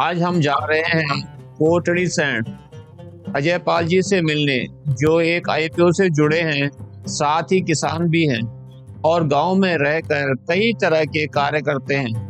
आज हम जा रहे हैं कोटड़ी सैंड अजय पाल जी से मिलने, जो एक आईपीओ से जुड़े हैं, साथ ही किसान भी हैं और गांव में रहकर कई तरह के कार्य करते हैं।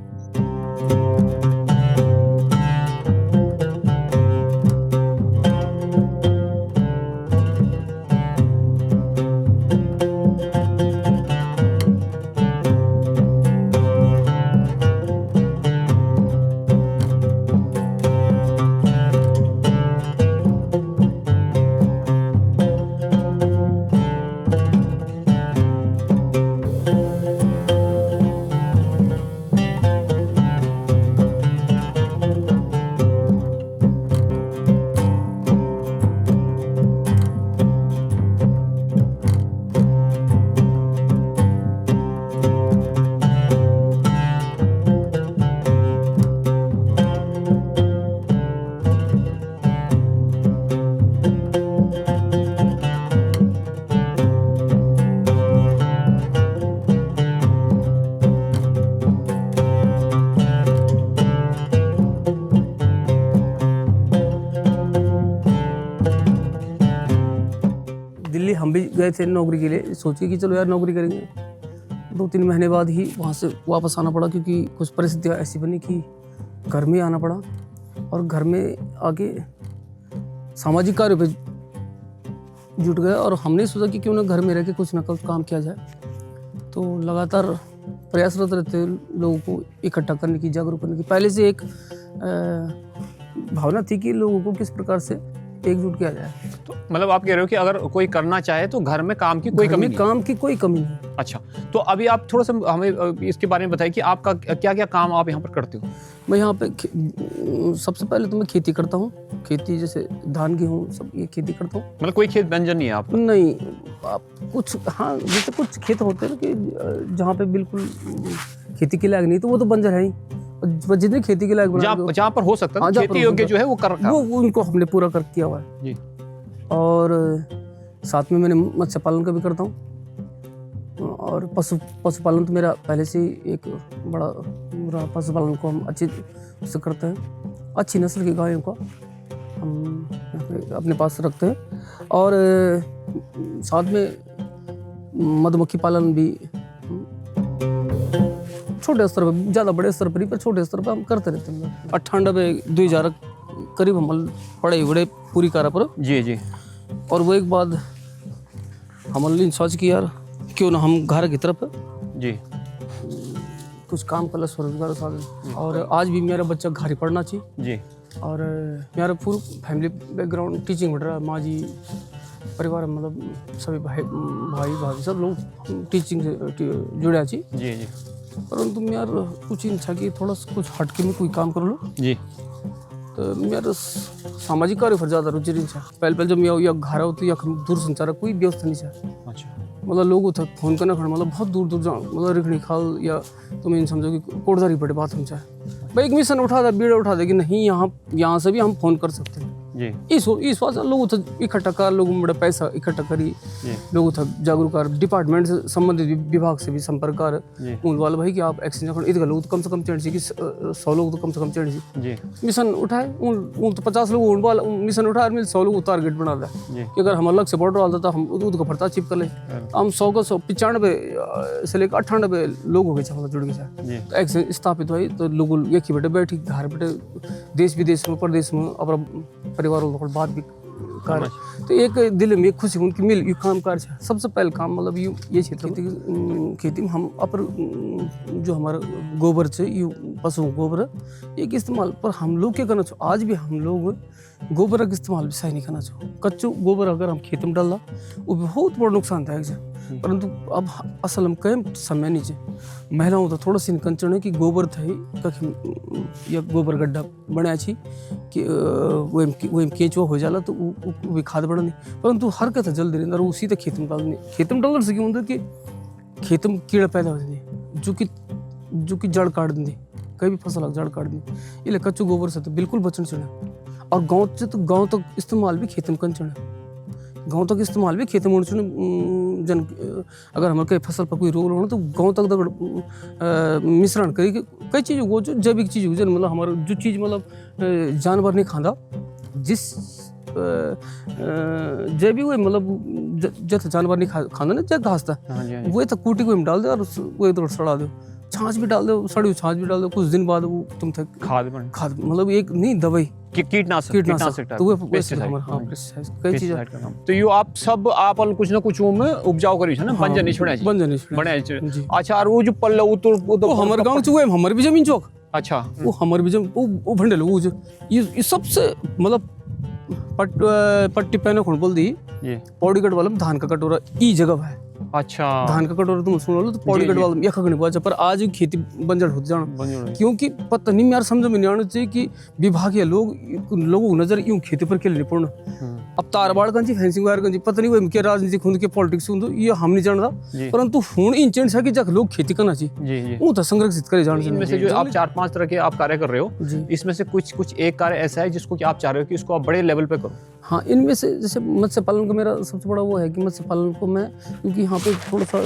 दिल्ली हम भी गए थे नौकरी के लिए, सोचे कि चलो यार नौकरी करेंगे। 2-3 महीने बाद ही वहाँ से वापस आना पड़ा, क्योंकि कुछ परिस्थितियाँ ऐसी बनी कि घर में आना पड़ा। और घर में आके सामाजिक कार्य पे जुट गए और हमने सोचा कि क्यों ना घर में रह के कुछ ना कुछ काम किया जाए। तो लगातार प्रयासरत रहते लोगों को इकट्ठा करने की, जागरूक करने की। पहले से एक भावना थी कि लोगों को किस प्रकार से एकजुट किया जाए। तो मतलब आप कह रहे हो कि अगर कोई करना चाहे तो घर में काम की कोई कमी नहीं? काम की कोई कमी नहीं। अच्छा, तो अभी आप थोड़ा सा हमें इसके बारे में बताइए कि आपका क्या क्या काम आप यहाँ पर करते हो? मैं यहाँ पे सबसे पहले तो मैं खेती करता हूँ। खेती जैसे धान गेहूँ सब ये खेती करता हूँ। मतलब कोई खेत बंजर नहीं है आप? नहीं, आप कुछ, हाँ, जैसे कुछ खेत होते हैं ना कि जहाँ पे बिल्कुल खेती के लायक नहीं, तो वो तो बंजर है ही। जितने खेती के लायक जहाँ पर हो सकता है खेती योग्य जो है वो कर रखा, वो उनको हमने पूरा कर किया हुआ है जी। और साथ में मैंने मत्स्य पालन का भी करता हूँ। और पशुपालन तो मेरा पहले से ही एक बड़ा पशुपालन को हम अच्छे से करते हैं। अच्छी नस्ल की गायों को हम अपने पास रखते हैं। और साथ में मधुमक्खी पालन भी छोटे स्तर पर, ज़्यादा बड़े स्तर पर नहीं, पर छोटे स्तर पर हम करते रहते हैं। 98-2000 करीब हम पड़े बड़े पूरी कारा पर जी जी। और वो एक बाद हमने सोच कि यार क्यों ना हम घर की तरफ जी कुछ काम कर ले, स्वरोजगार साधन। और आज भी मेरा बच्चा घर ही पढ़ना चाहिए जी। और मेरा पूरा फैमिली बैकग्राउंड टीचिंग बढ़ रहा है। माँ जी, परिवार मतलब सभी भाई भाभी सब लोग टीचिंग से जुड़े छी जी जी। परंतु यार कुछ इच्छा की थोड़ा कुछ हटके में कोई काम कर लो जी। तो मेरा सामाजिक कार्य पर ज़्यादा रुचि नहीं था। पहले जब मैं या घर होती या दूर संचार कोई व्यवस्था नहीं था। अच्छा, मतलब लोग तक फोन करना खड़ा, मतलब बहुत दूर दूर जाओ, मतलब रिखणी खाल या तुम इन समझो कि कोटदारी पड़े बात हम चाहे भाई एक मिशन उठा दे, बीड़ा उठा दे कि नहीं यहाँ से भी हम फोन कर सकते हैं जी। इस वास्ते लोगों तक इकट्ठा कर, लोगों बड़ा पैसा इकट्ठा करी, लोगों तक जागरूक कर, डिपार्टमेंट से संबंधित विभाग से भी संपर्क कर उन वाले भाई कि आप एक्सीडेंट इधर लोग तो कम से कम चढ़ सी कि 100 लोग तो कम से कम चढ़ सी मिशन उठाए उन तो 50 लोग उन वाला मिशन उठाए मिल 100 लोग टारगेट बना दिया कि अगर हम अलग से बढ़ रहा था हम उसका भरता चिप कर ले। हम 100 का 95 से लेकर 98 लोग हो गए मतलब जुड़ गए तो एक्सीडेंट स्थापित हुई। तो लोग एक ही बैठे बैठी घर बैठे देश विदेश में प्रदेश में अपना परिवार बात भी कर। तो एक दिल में एक खुशी उनकी मिल ये काम कार्य है। सबसे पहले काम मतलब ये क्षेत्र खेती में हम अपर जो हमारा गोबर से ये पशु गोबर एक इस्तेमाल पर हम लोग क्या करना चाहिए, आज भी हम लोग गोबर का इस्तेमाल भी सही नहीं करना चाहिए। कच्चो गोबर अगर हम खेत में डालना वो बहुत बड़ा नुकसानदायक है। परंतु अब असल हम कई समय नीचे महिलाओं तो थोड़ा सी कंचन है कि गोबर थे या गोबर गड्ढा बना छी कि वो केंचुआ हो जाला तो वो खाद बढ़ा नहीं। परंतु हरकत है जल्दी रहना उसी तक खेत में डालने से क्यों होता है कि खेत में कीड़ा पैदा हो जाते जो कि जड़ काट देंगे, कई भी फसल जड़ काट देंगे। इसलिए कच्चू गोबर से तो बिल्कुल बचना चाहिए। और गाँव से तो गाँव तक इस्तेमाल भी खेत में कंचन है। गाँव तक इस्तेमाल भी खेती में जन अगर हमारे कई फसल पर कोई रोग हो तो गाँव तक मिश्रण करी कई चीज़ वो जो जैविक चीज़ हो जन मतलब हमारा जो चीज़ मतलब जानवर नहीं खादा जिस जैविक वो मतलब जैसे जानवर नहीं खाना ना जैसे घास था वो तो कूटी को डाल दे और वो तो सड़ा दो छाछ भी डाल दो सड़ी छाछ भी डाल दो कुछ दिन बाद वो तुम थे खाद मतलब एक नहीं दवाई कीटनाशक तो वो कई चीजें तो यो आप सब आप कुछ ना कुछ में उपजाऊ करी है ना बंजर नहीं छोड़ा बने अच्छा और वो जो पल्ला वो तो हमारे गांव से वो हमारे भी जमीन चौक अच्छा वो हमारे भी जमीन वो भंडल वो ये सबसे मतलब पट्टी पहने खोल बोल दी पौड़ीगढ़ वाला धान का कटोरा ई जगह है अच्छा धान का कटोरा तुम सुन लो तो पौड़ीगढ़ वाला यह खगने पहुंचा पर आज खेती बंजर होती जाना क्योंकि पता नहीं यार समझ में नहीं आना चाहिए कि विभाग या लोगों को नजर यूं खेती पर खेलने पूर्ण अब तारवाड़गंज फेंसिंग वायरगंज पता नहीं वो क्या राजनीतिक हुंद के पॉलिटिक्स हुंद ये हम नहीं जानता परंतु हुण इन चेंज है कि जब लोग खेती करना चाहिए वो तो संरक्षित करे जाना इनमें से जो आप 4-5 तरह के आप कार्य कर रहे हो इसमें से कुछ एक कार्य ऐसा है जिसको कि आप चाह रहे हो कि इसको आप बड़े लेवल पे करो हाँ इनमें से जैसे मत्स्य पालन का मेरा सबसे बड़ा वो है कि मत्स्य पालन को मैं क्योंकि यहाँ पे थोड़ा सा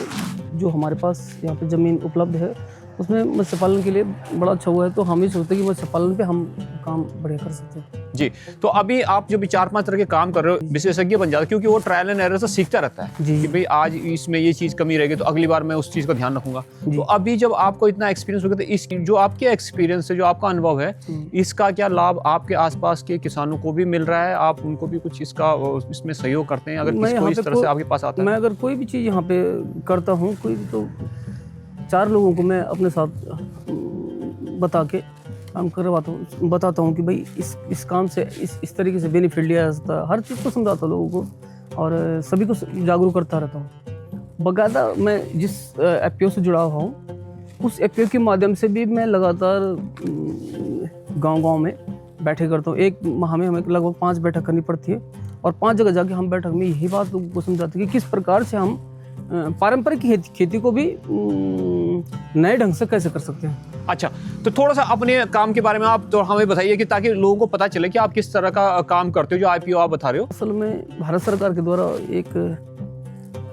जो हमारे पास यहाँ पे ज़मीन उपलब्ध है उसमें मत्स्य पालन के लिए बड़ा अच्छा हुआ है तो हम ही सोचते हैं कि मत्स्य पालन पे हम काम बढ़िया कर सकते हैं जी। तो अभी आप जो भी 4-5 तरह के काम कर रहे हो विशेषज्ञ बन जाते क्योंकि वो ट्रायल एंड एरर से सीखता रहता है कि भाई आज इसमें ये चीज़ कमी रहेगी तो अगली बार मैं उस चीज़ का ध्यान रखूंगा। तो अभी जब आपको इतना एक्सपीरियंस हो गया तो इस जो आपके एक्सपीरियंस है जो आपका अनुभव है इसका क्या लाभ आपके आसपास के किसानों को भी मिल रहा है आप उनको भी कुछ इसमें सहयोग करते हैं अगर कोई इस तरह से आपके पास आता है? मैं अगर कोई भी चीज़ यहाँ पे करता हूँ कोई तो 4 लोगों को मैं अपने साथ बता के काम करवाता हूँ बताता हूँ कि भाई इस काम से इस तरीके से बेनिफिट लिया जा सकता है हर चीज़ को समझाता हूँ लोगों को और सभी को जागरूक करता रहता हूँ। बाकायदा मैं जिस एफपीओ से जुड़ा हुआ हूँ उस एफपीओ के माध्यम से भी मैं लगातार गांव-गांव में बैठे करता हूँ। एक माह में हमें लगभग 5 बैठक करनी पड़ती है और 5 जगह जाके हम बैठक में यही बात लोगों को समझाते हैं कि किस प्रकार से हम पारंपरिक खेती को भी नए ढंग से कैसे कर सकते हैं। अच्छा तो थोड़ा सा अपने काम के बारे में आप तो हमें बताइए कि ताकि लोगों को पता चले कि आप किस तरह का काम करते हो जो आईपीओ आप बता रहे हो। असल में भारत सरकार के द्वारा एक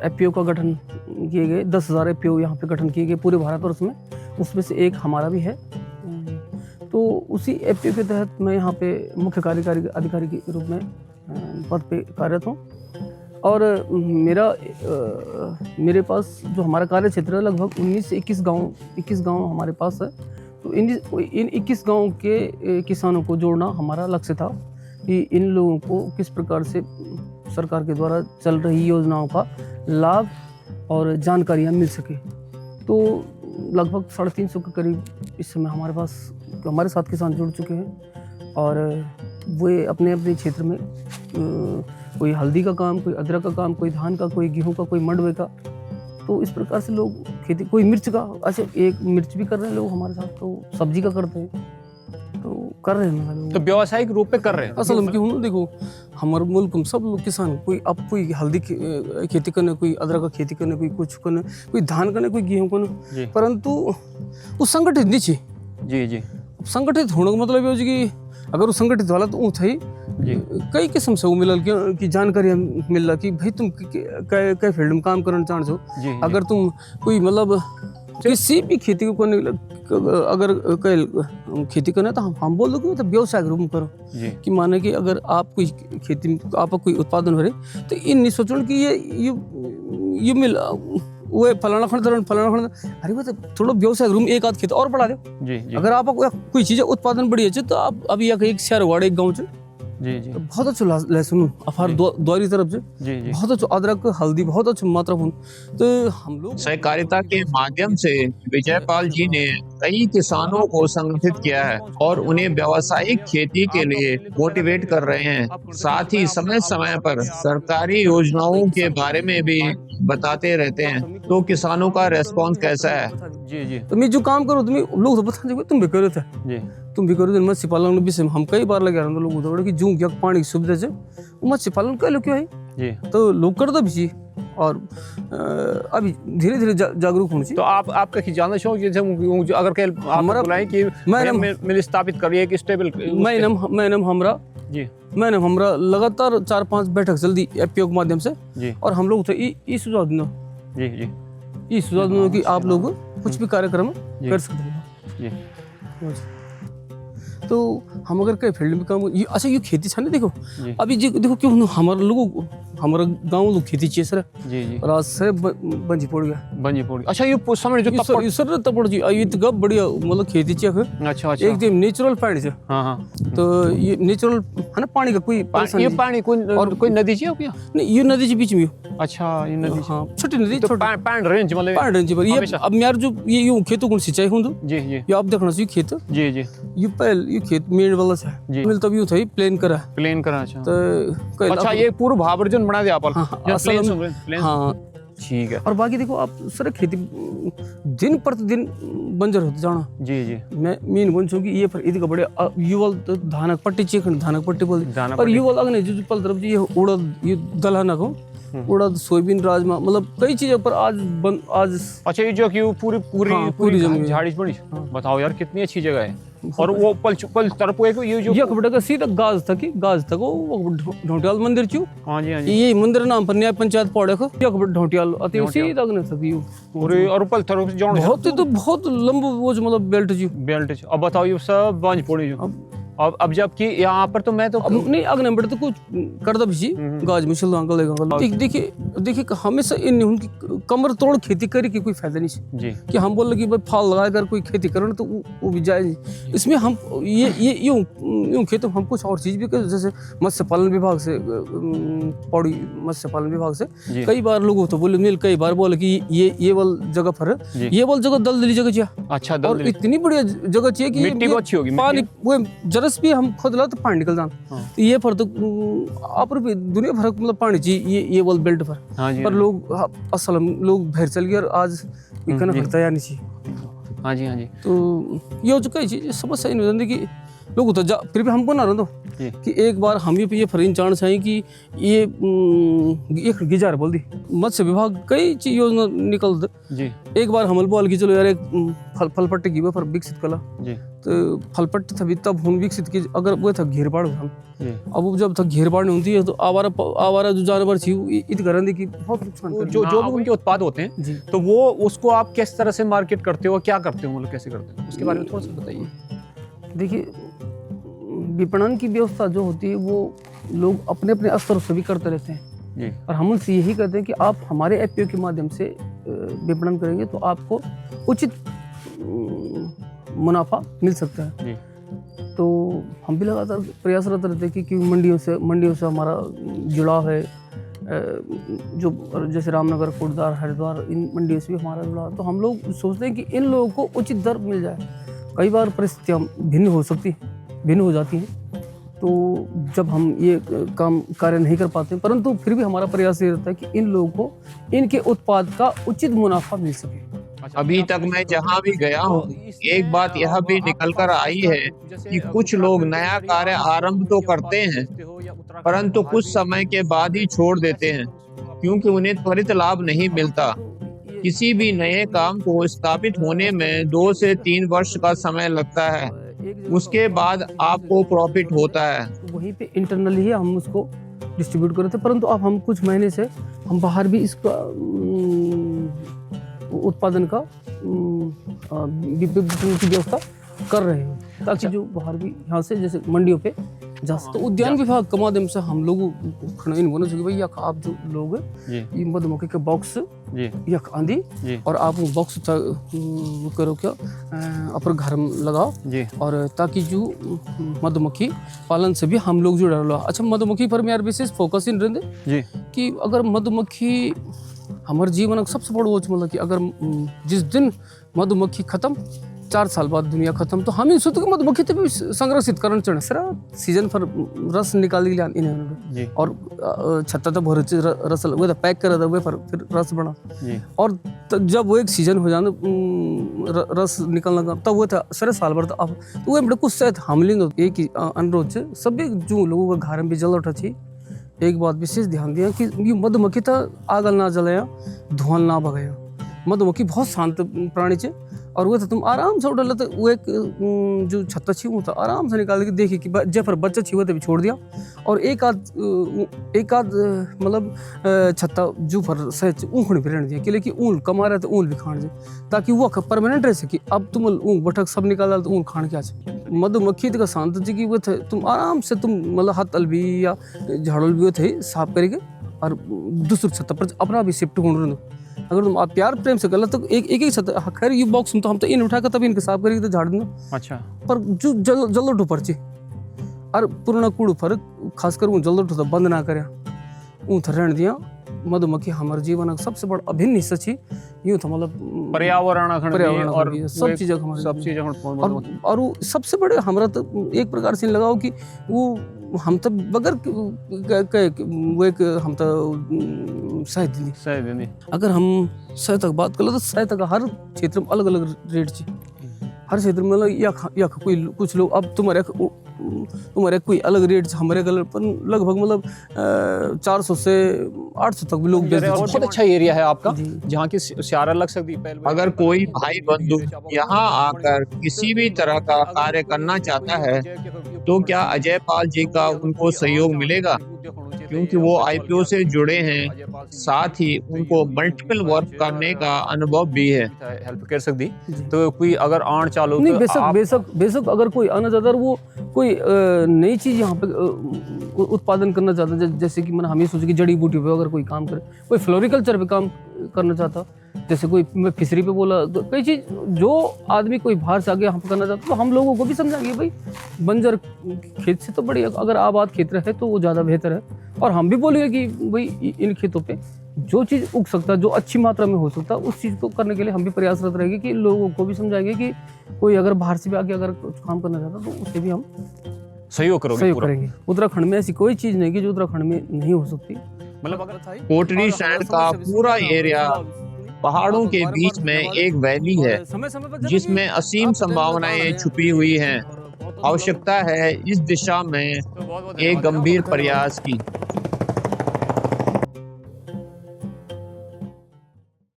एफपीओ का गठन किए गए 10,000 एफपीओ यहाँ पे गठन किए गए पूरे भारतवर्ष में उसमें से एक हमारा भी है। तो उसी एफपीओ के तहत मैं यहाँ पे मुख्य कार्यकारी अधिकारी के रूप में पद पे कार्यरत हूँ और मेरे पास जो हमारा कार्य क्षेत्र है लगभग 19 से 21 गांव हमारे पास है। तो इन 21 गांव के किसानों को जोड़ना हमारा लक्ष्य था कि इन लोगों को किस प्रकार से सरकार के द्वारा चल रही योजनाओं का लाभ और जानकारियाँ मिल सके। तो लगभग 350 के करीब इस समय हमारे साथ किसान जुड़ चुके हैं और वे अपने अपने क्षेत्र में कोई हल्दी का काम कोई अदरक का काम कोई धान का कोई गेहूं का कोई मंडवे का तो इस प्रकार से लोग खेती कोई मिर्च का अच्छा एक मिर्च भी कर रहे हैं लोग हमारे साथ तो सब्जी का करते हैं तो कर रहे हैं लोग तो व्यावसायिक रूप पे कर रहे हैं। असल में क्यों देखो हमारे मुल्क में सब लोग किसान कोई हल्दी खेती करने कोई अदरक का खेती करने कोई कुछ करने कोई धान करने कोई गेहूँ करने परंतु वो संगठित नहीं चाहिए। जी संगठित होने का मतलब ये कि अगर वो संगठित वाला तो वो था ही कई किस्म से वो मिलल की जानकारी मिल रहा कि भाई तुम कई फील्ड में काम करना चाहते हो अगर तुम कोई मतलब किसी भी खेती को करने अगर कई खेती करना तो हम बोल दो कि मतलब व्यवसाय के रूप में करो कि माने कि अगर आप कोई खेती आप कोई उत्पादन हो रहे तो इन नहीं सोचो कि ये मिल वो फलाना खंड अरे वो तो थोड़ा व्यवसाय रूम एक आध खेत और बढ़ा दो अगर आप कोई चीज़ उत्पादन बढ़िया है तो आप अभी एक शहर वाड़े एक गाँव से तो बहुत अच्छा लहसुन अफार द्वारी तरफ से बहुत अच्छा अदरक हल्दी बहुत अच्छा मात्रा तो हम लोग सहकारिता के माध्यम से विजयपाल जी ने कई किसानों को संगठित किया है और उन्हें व्यावसायिक खेती के लिए मोटिवेट कर रहे हैं। साथ ही समय समय पर सरकारी योजनाओं के बारे में भी बताते रहते हैं। तो किसानों का रेस्पॉन्स कैसा है? तो मैं जो काम करो तुम्हें लोग तो बता तुम भी करो थे तुम भी करो मत्स्य पालन विषय में हम कई बार लगे रहे लोग उधर कि जूं पानी की सुविधा से मत्स्य पालन कर लो क्यों है तो लोग कर दो भी और अभी धीरे धीरे जागरूक होना चाहिए। तो आपका जानना चाहूँ अगर हमारा बुलाएं कि मिल स्थापित करिए कि स्टेबल मैं नाम हमरा जी मैंने हमरा लगातार 4-5 बैठक जल्दी एफपीओ के माध्यम से, जी और हम लोग थे ये सुझाव देना, जी जी ये सुझाव देना कि आप लोग कुछ भी कार्यक्रम कर सकते हैं। जी तो हम अगर कई फील्ड में काम अच्छा ये खेती छाने देखो जी अभी जी देखो क्यों हमारे लोगों हमारा गांव लोग खेती चाहिए सर, जी जी और आज से बंजी पड़ गया बंजी पौड़ी। अच्छा ये समय जो तपड़ ये सर तपड़ जी ये तो गब बढ़िया मतलब खेती चाहिए अच्छा अच्छा एकदम नेचुरल पानी से। हाँ हाँ तो ये नेचुरल है ना पानी का कोई ये पानी कोई नदी चाहिए क्या? नहीं ये नदी के बीच में अच्छा ये नदी हाँ छोटी नदी तो छोटी पैंड रेंज मतलब पानी रेंज पर ये अब मेरे जो ये यूं खेतों को सिंचाई हूं जी जी ये आप देखना चाहिए खेत जी जी ये पहले ये खेत मेड़ वाला से जी मिल तब यूं था प्लेन करा प्लेन करा। अच्छा तो अच्छा ये पूरा भाबरजन बना दिया आप असल प्लेन। हाँ ठीक है। और बाकी देखो आप सर खेती दिन प्रतिदिन बंजर होते जाना जी जी मैं मीन बोल कि ये पर इधर का बड़े युवल तो धानक पट्टी चेखन धानक पट्टी बोल और युवल अगने जो पल तरफ ये उड़द ये दलहन को उड़द सोयाबीन राजमा मतलब कई चीजों पर आज अच्छा ये जो कि पूरी पूरी हाँ, पूरी जमीन झाड़ी बड़ी बताओ यार कितनी अच्छी जगह है। और वो पल तरफ ये जो ये कपड़े का सीधा गाज तक वो ढोटियाल मंदिर चू हाँ जी हाँ जी ये मंदिर नाम पर न्याय पंचायत पौड़े को ये कपड़े ढोटियाल अति सीधा अगने तक यू पूरे और पल तरफ जो बहुत लंबा वो जो मतलब बेल्ट अब बताओ ये सब बांझ पड़ी जो अब जबकि यहाँ पर तो मैं तो नहीं अगने बड़े तो कुछ करदा भी गाज मिसल अंकल देखिए हमेशा इन उनकी कमर तोड़ खेती करी की कोई फायदा नहीं जी कि हम बोल कि भाई फाल लगा कर कोई खेती करो तो वो भी जाए नहीं। इसमें हम ये यूं खेतों हम कुछ और चीज भी कर जैसे मत्स्य पालन विभाग से पौड़ी मत्स्य पालन विभाग से कई बार लोगों तो बोले मिल कई बार बोले कि ये वाल जगह पर ये वाल जगह दलदली जगह चाहिए। अच्छा और इतनी बढ़िया जगह चाहिए कि मिट्टी बहुत अच्छी होगी पानी वो जरस भी हम खुद ला तो पानी निकल जाना तो ये पर तो आप भी दुनिया भर मतलब पानी चाहिए ये वाल बेल्ट पर। हाँ जी पर लोग असल लोग भर चल गए और आज इकन भरता या नहीं चाहिए। हाँ जी हाँ जी तो ये हो चुका है चीज समस्या इन जिंदगी लोग तो फिर भी हमको ना रहो कि एक बार हम ये फरीन चाण चाहिए कि ये एक गिजार बोल दी मत्स्य विभाग कई चीज योजना निकल दे जी एक बार हम बोल कि चलो यार एक फल पट्टी की पर विकसित कला जी तो फल पट्टी था तब हम विकसित की अगर वो था घेरबाड़ हम अब वो जब तक घेरबाड़ नहीं होती है तो आवारा जो जानवर थी इत करने की बहुत नुकसान जो भी उनके उत्पाद होते हैं तो वो उसको आप किस तरह से मार्केट करते हो क्या करते हो मतलब कैसे करते हो उसके बारे में थोड़ा सा बताइए। देखिए विपणन की व्यवस्था जो होती है वो लोग अपने अपने स्तर से भी करते रहते हैं और हम उनसे यही कहते हैं कि आप हमारे एफपीओ के माध्यम से विपणन करेंगे तो आपको उचित मुनाफा मिल सकता है। तो हम भी लगातार प्रयासरत रहते हैं कि मंडियों से हमारा जुड़ाव है जो जैसे रामनगर कोटद्वार हरिद्वार इन मंडियों से भी हमारा जुड़ाव। तो हम लोग सोचते हैं कि इन लोगों को उचित दर मिल जाए। कई बार परिस्थितियाँ भिन्न हो जाती हैं तो जब हम ये कार्य नहीं कर पाते परंतु फिर भी हमारा प्रयास ये रहता है कि इन लोगों को इनके उत्पाद का उचित मुनाफा मिल सके। अभी तक मैं जहाँ भी गया हूँ एक बात यह भी निकल कर आई है कि कुछ लोग नया कार्य आरंभ तो करते हैं परंतु कुछ समय के बाद ही छोड़ देते हैं क्योंकि उन्हें त्वरित लाभ नहीं मिलता। किसी भी नए काम को स्थापित होने में 2 से 3 वर्ष का समय लगता है, उसके बाद आपको प्रॉफिट होता है। वहीं पे इंटरनली ही हम उसको डिस्ट्रीब्यूट कर रहे थे परंतु अब हम कुछ महीने से हम बाहर भी इसका उत्पादन का व्यवस्था कर रहे हैं ताकि जो बाहर भी यहाँ से जैसे मंडियों पे जा तो उद्यान विभाग के माध्यम से हम लोग बोलना चाहिए भाई आप जो लोग ये मधुमक्खी के बॉक्स या आंधी और आप वो बॉक्स करो क्या अपने घर में लगाओ और ताकि जो मधुमक्खी पालन से भी हम लोग जुड़ा रहो। अच्छा मधुमक्खी पर मेरा विशेष फोकस इन रहते कि अगर मधुमक्खी हमारे जीवन का सबसे बड़ा मतलब कि अगर जिस दिन मधुमक्खी खत्म 4 साल बाद दुनिया खत्म तो हम सोचते कि मधुमक्खी तो भी संरक्षित करना चाहिए सर सीजन पर रस निकाल के लिए इन्हें और छत्ता तो भर रस वो तो पैक कर हुए पर फिर रस बना और जब वो एक सीजन हो जाना रस निकलना का तब वो था सर साल भर अब तो वो बड़े कुछ शायद हमलिंग एक अनुरोध से सभी जो लोगों का घर में भी जल उठा थी। एक बात विशेष ध्यान दिया कि ये मधुमक्खी था आग ना जलाया धुआं ना भगाया। मधुमक्खी बहुत शांत प्राणी है और वो तो तुम आराम से उठल तो वो एक जो छत्ता छी वो तो आराम से निकाल के देखी कि जफर बच्चा छी वो तो भी छोड़ दिया और एक आध मतलब छत्ता जो फर सच ऊँखड़ी भी रहने दिया कि लेकिन ऊल कमा रहे तो ऊल भी खाण दे ताकि वो परमानेंट रह सके। अब तुम ऊँख बटक सब निकाल तो ऊँख खाण क्या है मधुमक्खी का शांत जी की वो थे तुम आराम से तुम मतलब हाथ अलबी या झाड़ल भी वो थे साफ करके और दूसरी छत्ता पर अपना भी शिफ्ट होने दो। अगर तुम आप प्यार प्रेम से कर तो एक ही छत्ता खैर ये बॉक्स तो हम तो इन उठा कर तभी इनके साफ करके तो झाड़ दो। अच्छा पर जो जल्द उठो पर्ची और पुराना कूड़ फर्क खासकर वो जल्द उठो तो बंद ना करे ऊँ थ रहने दिया। मधुमक्खी हमारे जीवन का सबसे बड़ा अभिन्न हिस्सा छी यूँ था मतलब पर्यावरण और सब चीज़ और वो सबसे बड़े हमारा तो एक प्रकार से लगाओ कि वो हम तो बगैर वो एक हम तो सही अगर हम सही तक बात कर लो तो सही तक हर क्षेत्र में अलग अलग रेट छी हर क्षेत्र में मतलब या कोई कुछ लोग अब तुम्हारे कोई अलग रेट हमारे कलर पर लगभग मतलब 400 से 800 तक भी लोग बेचते हैं। बहुत अच्छा एरिया है आपका जहाँ की सियारा लग सकती है। अगर कोई भाई बंधु यहाँ आकर किसी भी तरह का कार्य करना चाहता है तो क्या अजय पाल जी का उनको सहयोग मिलेगा? क्योंकि वो आईपीओ से जुड़े हैं, साथ ही उनको मल्टीपल वर्क करने का अनुभव भी है। हेल्प कर सकती तो कोई अगर आण चालो नहीं बेशक अगर कोई आना चाहता है वो कोई नई चीज यहाँ पे उत्पादन करना चाहता है जैसे कि मैंने हमें सोचा कि जड़ी बूटी पे अगर कोई काम करे कोई फ्लोरिकल्चर पे काम करना चाहता जैसे कोई मैं फिशरी पे बोला तो कई चीज जो आदमी कोई बाहर से आगे यहाँ पे करना चाहता तो हम लोगों को भी समझाएंगे भाई बंजर खेत से तो बढ़िया अगर आबाद खेत रहे तो वो ज़्यादा बेहतर है। और हम भी बोलेंगे कि भाई इन खेतों पे जो चीज़ उग सकता है जो अच्छी मात्रा में हो सकता है उस चीज़ को करने के लिए हम भी प्रयासरत रहेंगे कि लोगों को भी समझाएंगे कि कोई अगर बाहर से भी आके अगर कुछ काम करना चाहता तो उससे भी हम सहयोग करेंगे। उत्तराखंड में ऐसी कोई चीज़ नहीं कि जो उत्तराखंड में नहीं हो सकती। मतलब अगर कोटरी सैंड का पूरा एरिया पहाड़ों के बीच में एक वैली है जिसमें असीम संभावनाएं छुपी हुई हैं। आवश्यकता है इस दिशा में एक गंभीर प्रयास की।